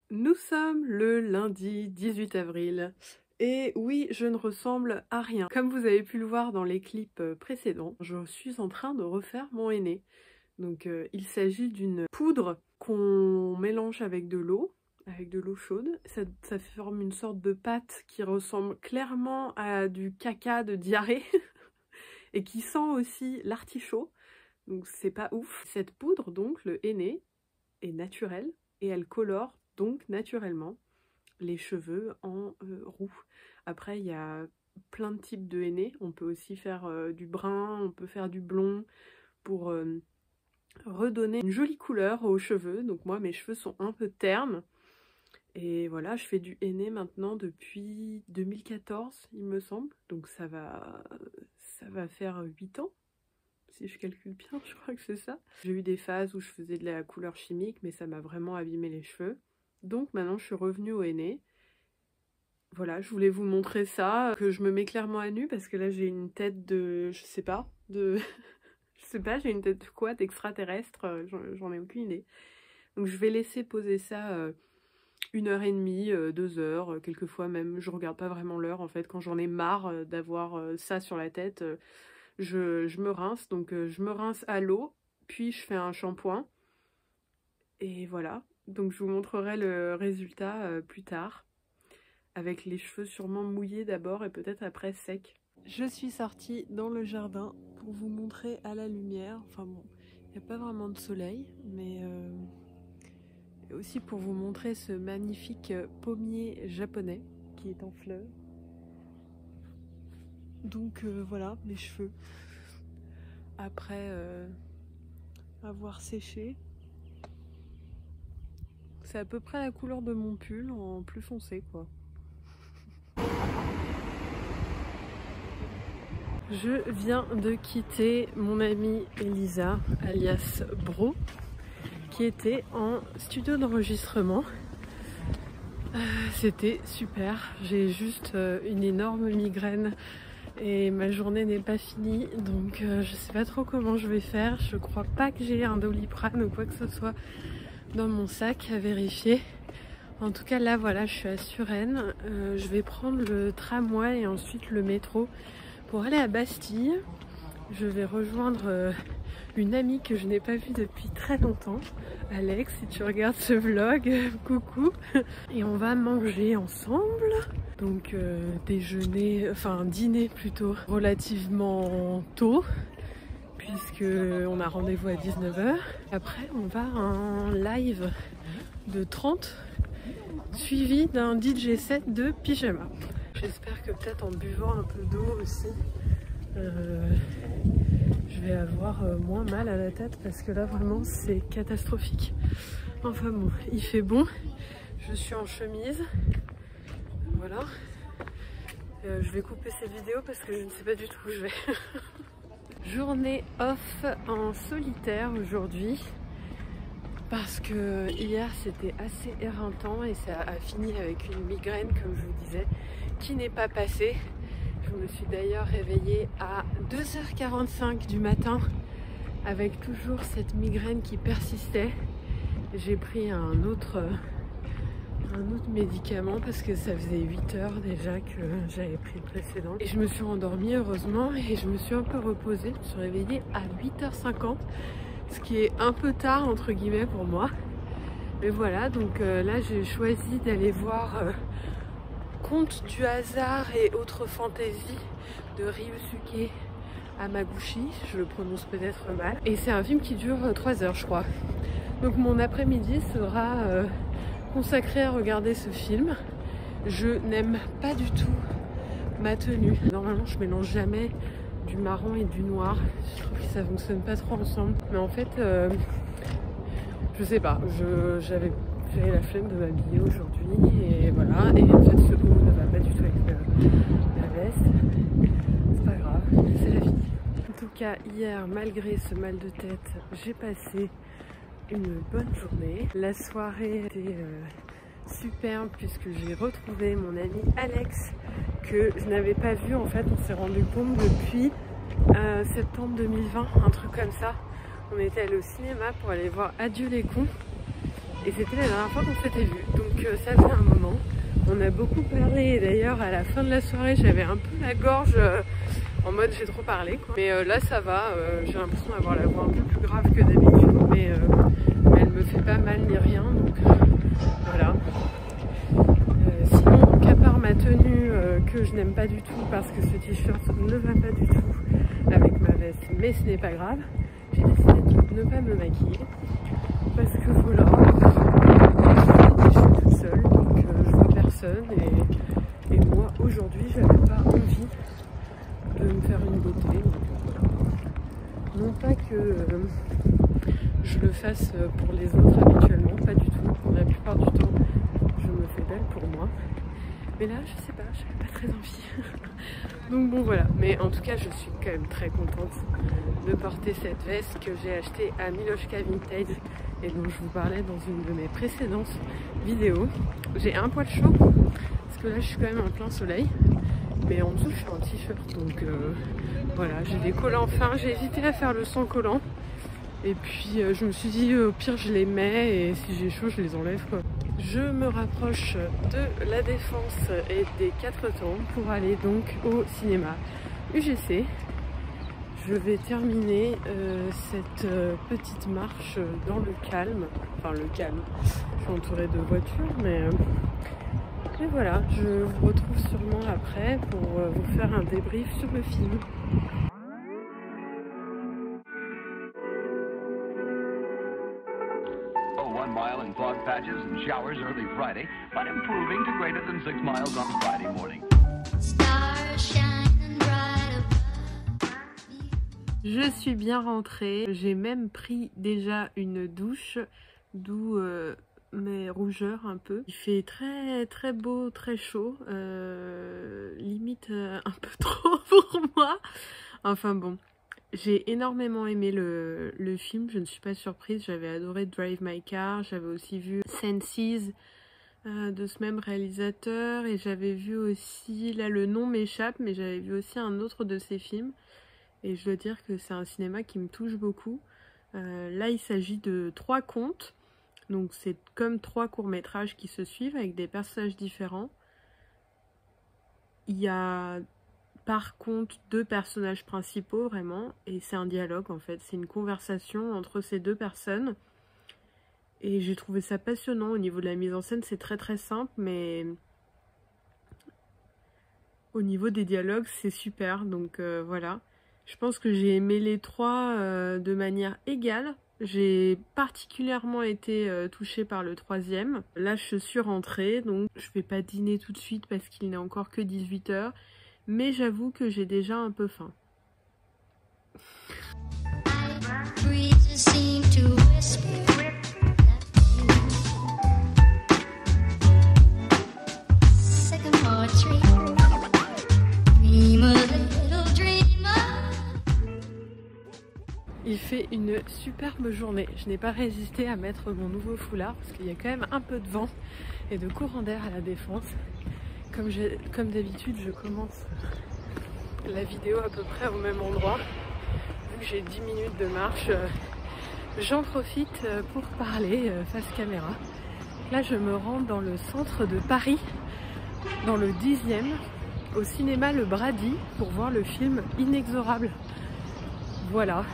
Nous sommes le lundi 18 avril et oui, je ne ressemble à rien. Comme vous avez pu le voir dans les clips précédents, je suis en train de refaire mon henné. Donc il s'agit d'une poudre qu'on mélange avec de l'eau chaude. Ça forme une sorte de pâte qui ressemble clairement à du caca de diarrhée et qui sent aussi l'artichaut. Donc c'est pas ouf. Cette poudre, donc le henné, est naturelle et elle colore donc naturellement les cheveux en roux. Après il y a plein de types de henné, on peut aussi faire du brun, on peut faire du blond pour redonner une jolie couleur aux cheveux. Donc moi mes cheveux sont un peu ternes et voilà, je fais du henné maintenant depuis 2014 il me semble, donc ça va faire 8 ans. Si je calcule bien, je crois que c'est ça. J'ai eu des phases où je faisais de la couleur chimique, mais ça m'a vraiment abîmé les cheveux. Donc maintenant, je suis revenue au henné. Voilà, je voulais vous montrer ça, que je me mets clairement à nu, parce que là, j'ai une tête de... je sais pas, je sais pas, j'ai une tête de quoi, d'extraterrestre, j'en ai aucune idée. Donc je vais laisser poser ça 1h30, 2 heures, quelquefois même, je regarde pas vraiment l'heure, en fait, quand j'en ai marre d'avoir ça sur la tête. Je me rince, donc je me rince à l'eau, puis je fais un shampoing. Et voilà, donc je vous montrerai le résultat plus tard, avec les cheveux sûrement mouillés d'abord et peut-être après secs. Je suis sortie dans le jardin pour vous montrer à la lumière, enfin bon, il n'y a pas vraiment de soleil, mais aussi pour vous montrer ce magnifique pommier japonais qui est en fleurs. Donc voilà mes cheveux après avoir séché. C'est à peu près la couleur de mon pull en plus foncé quoi. Je viens de quitter mon amie Elisa alias Bro qui était en studio d'enregistrement. C'était super, j'ai juste une énorme migraine et ma journée n'est pas finie, donc je sais pas trop comment je vais faire. Je crois pas que j'ai un Doliprane ou quoi que ce soit dans mon sac, à vérifier. En tout cas là voilà, je suis à Suresnes, je vais prendre le tramway et ensuite le métro pour aller à Bastille. Je vais rejoindre une amie que je n'ai pas vue depuis très longtemps, Alex, si tu regardes ce vlog, coucou. Et on va manger ensemble, donc déjeuner, enfin dîner plutôt, relativement tôt, puisque on a rendez-vous à 19 h. Après on va à un live de 30, suivi d'un DJ set de pyjama. J'espère que peut-être en buvant un peu d'eau aussi, je vais avoir moins mal à la tête, parce que là vraiment c'est catastrophique. Enfin bon, il fait bon, je suis en chemise, voilà. Je vais couper cette vidéo parce que je ne sais pas du tout où je vais. Journée off en solitaire aujourd'hui, parce que hier c'était assez éreintant et ça a fini avec une migraine, comme je vous disais, qui n'est pas passée. Je me suis d'ailleurs réveillée à 2h45 du matin avec toujours cette migraine qui persistait. J'ai pris un autre médicament parce que ça faisait 8 heures déjà que j'avais pris le précédent. Et je me suis endormie heureusement et je me suis un peu reposée. Je me suis réveillée à 8h50, ce qui est un peu tard entre guillemets pour moi. Mais voilà, donc là j'ai choisi d'aller voir Conte du hasard et autres fantaisies de Ryusuke Hamaguchi, je le prononce peut-être mal. Et c'est un film qui dure 3 heures je crois. Donc mon après-midi sera consacré à regarder ce film. Je n'aime pas du tout ma tenue. Normalement je mélange jamais du marron et du noir. Je trouve que ça fonctionne pas trop ensemble. Mais en fait, je sais pas, j'avais la flemme de m'habiller aujourd'hui et voilà. Et en fait ce haut ne va pas du tout avec la veste. C'est pas grave, c'est la vie. En tout cas hier, malgré ce mal de tête, j'ai passé une bonne journée. La soirée était superbe puisque j'ai retrouvé mon ami Alex que je n'avais pas vu. En fait on s'est rendu compte depuis septembre 2020, un truc comme ça. On était allé au cinéma pour aller voir Adieu les cons et c'était la dernière fois qu'on s'était vu, donc ça fait un moment. On a beaucoup parlé et d'ailleurs à la fin de la soirée j'avais un peu la gorge en mode j'ai trop parlé quoi. Mais là ça va, j'ai l'impression d'avoir la voix un peu plus grave que d'habitude, mais elle me fait pas mal ni rien, donc voilà. Sinon, donc à part ma tenue que je n'aime pas du tout parce que ce t-shirt ne va pas du tout avec ma veste, mais ce n'est pas grave, j'ai décidé de ne pas me maquiller parce que voilà, je suis toute seule, donc je vois personne et moi aujourd'hui j'avais pas envie de me faire une beauté, donc voilà. Non pas que je le fasse pour les autres habituellement, pas du tout, la plupart du temps je me fais belle pour moi, mais là je sais pas, j'avais pas très envie. Donc bon voilà, mais en tout cas je suis quand même très contente de porter cette veste que j'ai achetée à Miloška Vintage et dont je vous parlais dans une de mes précédentes vidéos. J'ai un poil chaud parce que là je suis quand même en plein soleil, mais en dessous je suis en t-shirt, donc voilà, j'ai des collants fins, j'ai hésité à faire le sans collant et puis je me suis dit au pire je les mets et si j'ai chaud je les enlève quoi. Je me rapproche de la Défense et des 4 temps pour aller donc au cinéma UGC. Je vais terminer cette petite marche dans le calme, enfin le calme, je suis entourée de voitures, mais voilà, je vous retrouve sûrement après pour vous faire un débrief sur le film. Mile in fog patches and showers early Friday, but improving to greater than 6 miles on Friday morning. Je suis bien rentrée, j'ai même pris déjà une douche, d'où mes rougeurs un peu. Il fait très beau, très chaud, limite un peu trop pour moi. Enfin bon. J'ai énormément aimé le film, je ne suis pas surprise, j'avais adoré Drive My Car, j'avais aussi vu Senses de ce même réalisateur et j'avais vu aussi, là le nom m'échappe, mais j'avais vu aussi un autre de ses films et je dois dire que c'est un cinéma qui me touche beaucoup. Là il s'agit de 3 contes, donc c'est comme 3 courts-métrages qui se suivent avec des personnages différents. Il y a par contre 2 personnages principaux vraiment, et c'est un dialogue en fait, c'est une conversation entre ces 2 personnes et j'ai trouvé ça passionnant. Au niveau de la mise en scène c'est très simple, mais au niveau des dialogues c'est super, donc voilà. Je pense que j'ai aimé les 3 de manière égale. J'ai particulièrement été touchée par le 3e. Là je suis rentrée, donc je vais pas dîner tout de suite parce qu'il n'est encore que 18 h. Mais j'avoue que j'ai déjà un peu faim. Il fait une superbe journée. Je n'ai pas résisté à mettre mon nouveau foulard parce qu'il y a quand même un peu de vent et de courant d'air à la Défense. Comme d'habitude, je commence la vidéo à peu près au même endroit. Vu que j'ai 10 minutes de marche, j'en profite pour parler face caméra. Là, je me rends dans le centre de Paris, dans le 10e, au cinéma Le Brady, pour voir le film Inexorable. Voilà.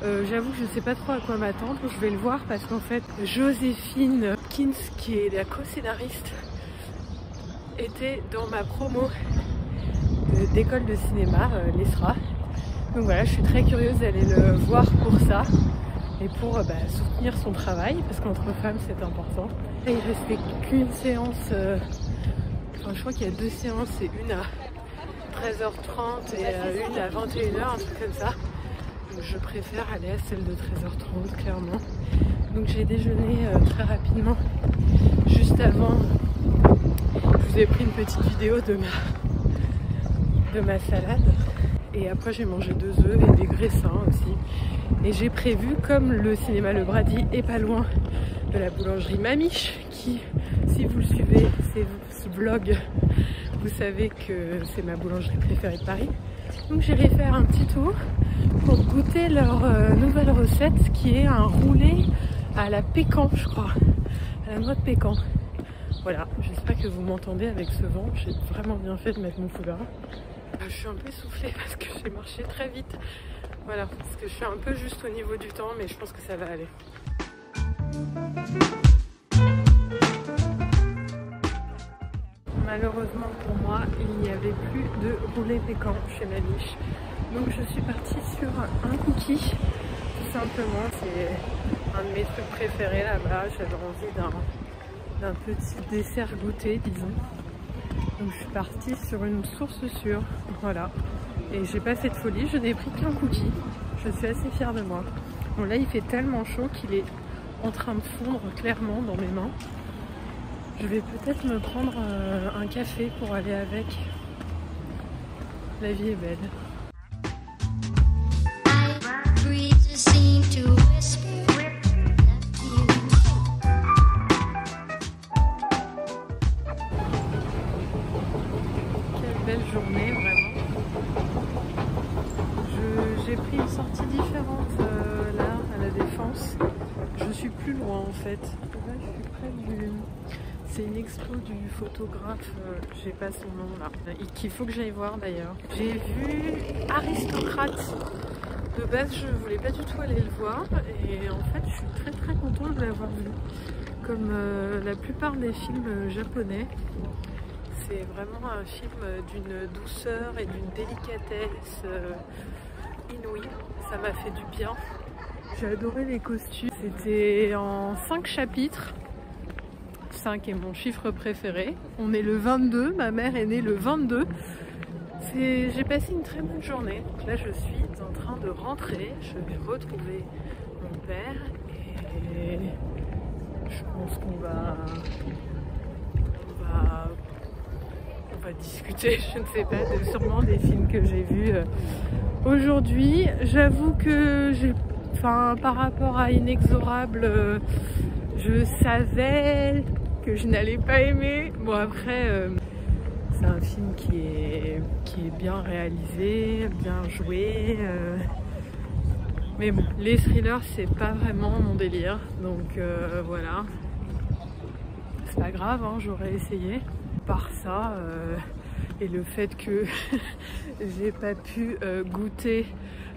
J'avoue que je ne sais pas trop à quoi m'attendre. Je vais le voir parce qu'en fait, Joséphine Hopkins, qui est la co-scénariste, était dans ma promo d'école de cinéma, l'ESRA. Donc voilà, je suis très curieuse d'aller le voir pour ça et pour soutenir son travail, parce qu'entre femmes c'est important. Et il restait qu'une séance, enfin je crois qu'il y a 2 séances, et une à 13h30 et une à 21h, un truc comme ça. Donc je préfère aller à celle de 13h30 clairement. Donc j'ai déjeuné très rapidement juste avant. Je vous ai pris une petite vidéo de ma salade et après j'ai mangé 2 œufs et des graissins aussi. Et j'ai prévu, comme le cinéma Le Brady est pas loin de la boulangerie Mamiche, qui, si vous le suivez, ce vlog, vous savez que c'est ma boulangerie préférée de Paris. Donc j'irai faire un petit tour pour goûter leur nouvelle recette qui est un roulé à la pécan, je crois. à la noix de pécan. Voilà, j'espère que vous m'entendez avec ce vent. J'ai vraiment bien fait de mettre mon foulard. Je suis un peu essoufflée parce que j'ai marché très vite. Voilà, parce que je suis un peu juste au niveau du temps, mais je pense que ça va aller. Malheureusement pour moi, il n'y avait plus de roulé pécan chez Mamiche. Donc je suis partie sur un cookie, tout simplement. C'est un de mes trucs préférés là-bas. J'avais envie d'un petit dessert goûté, disons. Donc je suis partie sur une source sûre, voilà. Et j'ai pas fait de folie, je n'ai pris qu'un cookie. Je suis assez fière de moi. Bon là il fait tellement chaud qu'il est en train de fondre clairement dans mes mains. Je vais peut-être me prendre un café pour aller avec. La vie est belle. Quelle belle journée, vraiment. J'ai pris une sortie différente là, à la Défense. Je suis plus loin en fait. Là, je suis près du... C'est une expo du photographe, j'ai pas son nom là, qu'il faut que j'aille voir d'ailleurs. J'ai vu Aristocrate. De base, je voulais pas du tout aller le voir et en fait, je suis très contente de l'avoir vu. Comme la plupart des films japonais, c'est vraiment un film d'une douceur et d'une délicatesse inouïe. Ça m'a fait du bien. J'ai adoré les costumes. C'était en 5 chapitres. 5 est mon chiffre préféré. On est le 22, ma mère est née le 22. J'ai passé une très bonne journée. Là je suis en train de rentrer. Je vais retrouver mon père et je pense qu'on va discuter, je ne sais pas, sûrement des films que j'ai vus aujourd'hui. J'avoue que par rapport à Inexorable, je savais que je n'allais pas aimer. Bon après, c'est un film qui est bien réalisé, bien joué. Mais bon, les thrillers c'est pas vraiment mon délire, donc voilà. C'est pas grave, hein, j'aurais essayé. Par ça, et le fait que j'ai pas pu goûter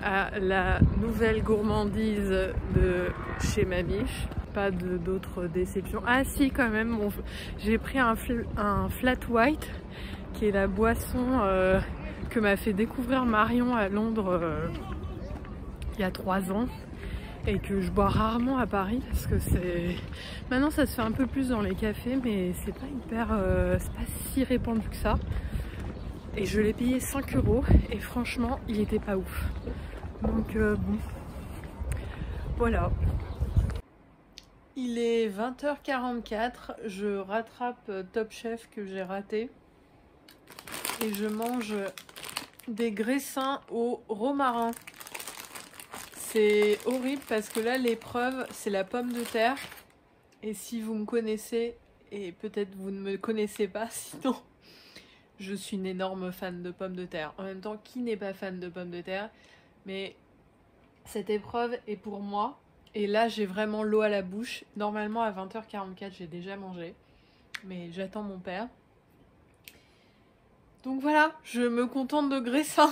à la nouvelle gourmandise de chez Mamiche. Pas d'autres déceptions. Ah si, quand même, j'ai pris un flat white qui est la boisson que m'a fait découvrir Marion à Londres il y a 3 ans et que je bois rarement à Paris parce que c'est... Maintenant ça se fait un peu plus dans les cafés mais c'est pas hyper... c'est pas si répandu que ça. Et je l'ai payé 5 € et franchement il était pas ouf. Donc bon, voilà. Il est 20h44, je rattrape Top Chef que j'ai raté et je mange des graissins au romarin. C'est horrible parce que là l'épreuve c'est la pomme de terre et si vous me connaissez, et peut-être vous ne me connaissez pas sinon, je suis une énorme fan de pommes de terre. En même temps, qui n'est pas fan de pommes de terre? Mais cette épreuve est pour moi. Et là, j'ai vraiment l'eau à la bouche. Normalement, à 20h44, j'ai déjà mangé. Mais j'attends mon père. Donc voilà, je me contente de graissins.